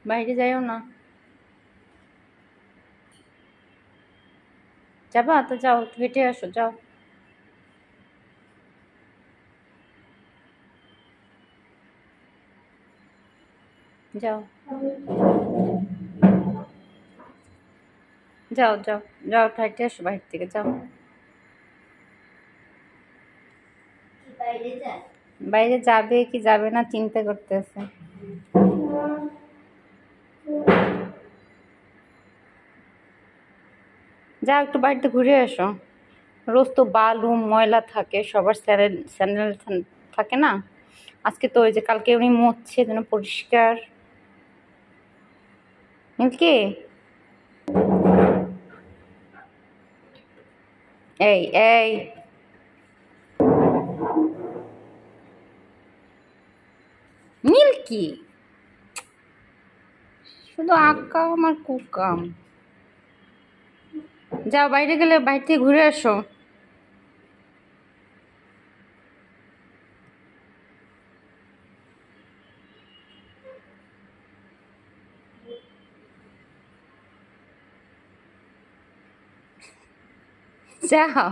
বাইরে যাইও না। যাবা তো যাও, হেঁটে আসো, যাও। যাও যাও যাও যাও, হেঁটে আসো বাইরে থেকে, যাও। বাইরে যাবে কি যাবে না চিন্তা করতেছে। যাও একটু বাড়িতে ঘুরে আসো। রোজ তো বালু ময়লা থাকে, সবার স্যান্ডেল স্যান্ডেল থাকে না। আজকে তো ওই যে কালকে উনি মুছছে যেন পরিষ্কার। মিল্কি, এই এই মিল্কি, শুধু আকাম আর কুকাম। যাও, বাইরে গেলে বাইরে থেকে ঘুরে আসো। যাও।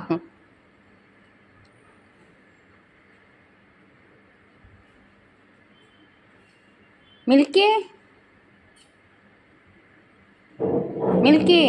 Milky, milky.